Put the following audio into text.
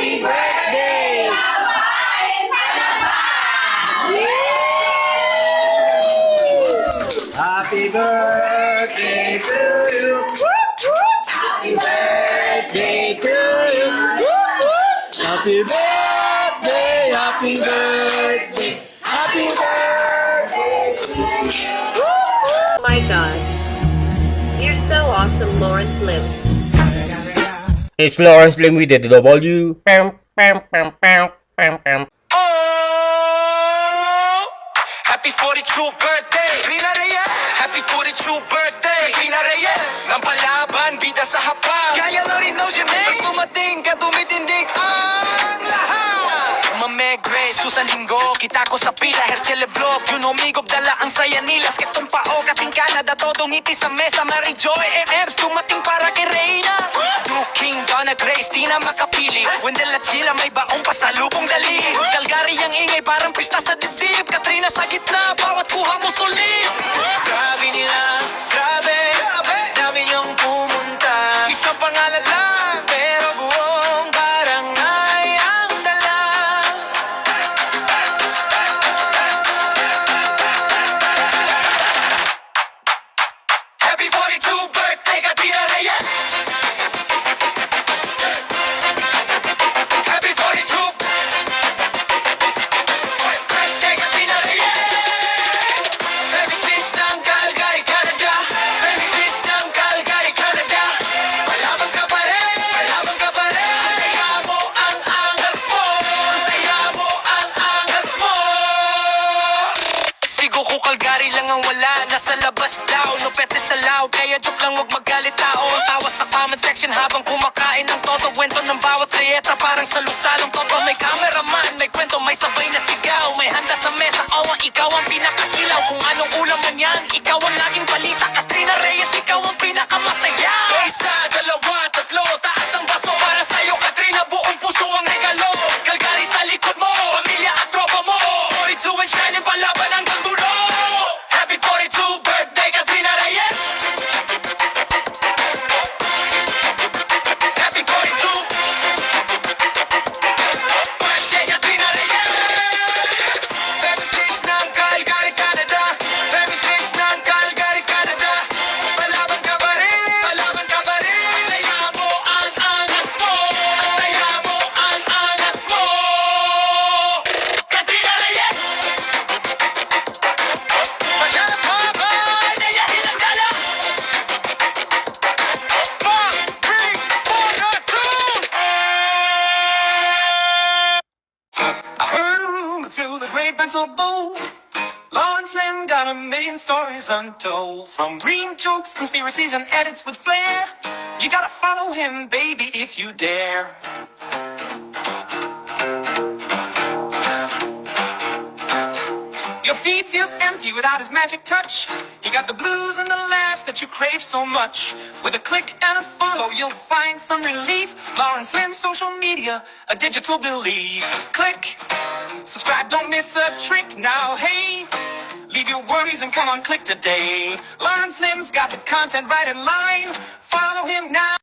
Happy birthday! Happy birthday to you. Happy birthday to you. Happy birthday, happy birthday, happy birthday to you. Oh my God. You're so awesome, Lawrence Lim. It's Lawrence Lim with the W. Pam, pam, pam, pam, pam, pam. Oh, happy 42 birthday, Rina Reyes. Happy 42 birthday, Rina Reyes. Nang palaban, bida sa hapag. Kaya lang rin knows your name. Pag dumating ka, tumitindig ang lahat. Mameg Grace, Susan Linggo, kita ko sa pila, Herchele Vlog. Yun umigop, dala ang saya nila. Sketong pao, kating Canada, todo ngiti sa mesa. Mary Joy, MMs, tumating para kay Reyna. King, Donna Grace, di na makapili. Wendell at Sheila, may baong pasalubong dali. Calgary ang ingay, parang pista sa dibdib. Katrina sa gitna, bawat kuha mo sulit. Sabi nila, grabe, dami niyong pumunta. Isang pangalan lang, pero buong barangay ang dala. Happy 42 birthday, Katrina Reyes. Happy 42 birthday, Katrina Reyes. Famous fish ng Calgary, Canada. Famous fish ng Calgary, Canada. Palabang ka pa rin, palabang ka pa rin. Ang saya mo, ang angas mo. Ang saya mo, ang angas mo. Sigo ko Calgary lang ang wala. Nasa labas daw, no petse sa loud. Kaya joke lang, huwag magalit tao. Ang tawa sa comment section habang kumakain ng todo. Kwento ng bawat letra, parang salusalong todo. May cameraman, may kwento, may sabay na sigaw. May handa sa mesa, ang ikaw ang pinakakilaw. Kung anong ulam man yan, ikaw ang laging balita. Katrina Reyes, ikaw ang pinakamasaya. Isa, dalawa, tatlo, taas ang baso. Para sa'yo, Katrina, buong puso ang regalo. Calgary sa likod mo, pamilya at tropa mo. 42 and shining, palaban hanggang dulo. Happy 42 birthday, Katrina Reyes. Happy 42 birthday, Katrina Reyes. Famous fish ng Calgary, Canada. Famous fish ng Calgary, Canada. Palaban ka ba rin? Palaban ka ba rin? Ang saya mo, ang angas mo. Ang saya mo, ang angas mo. Katrina Reyes. Maghanap habay, dayahin ang dala. 5, 3, 4, not 2. I heard a rumor through the grapevine so bold. Lawrence Lim got a million stories untold. From green jokes, conspiracies, and edits with flair. You gotta follow him, baby, if you dare. Your feet feels empty without his magic touch. He got the blues and the laughs that you crave so much. With a click and a follow, you'll find some relief. Lawrence Lim, social media, a digital belief. Click, subscribe, don't miss a trick. Now, hey, leave your worries and come on, click today. Lawrence Lim's got the content right in line. Follow him now.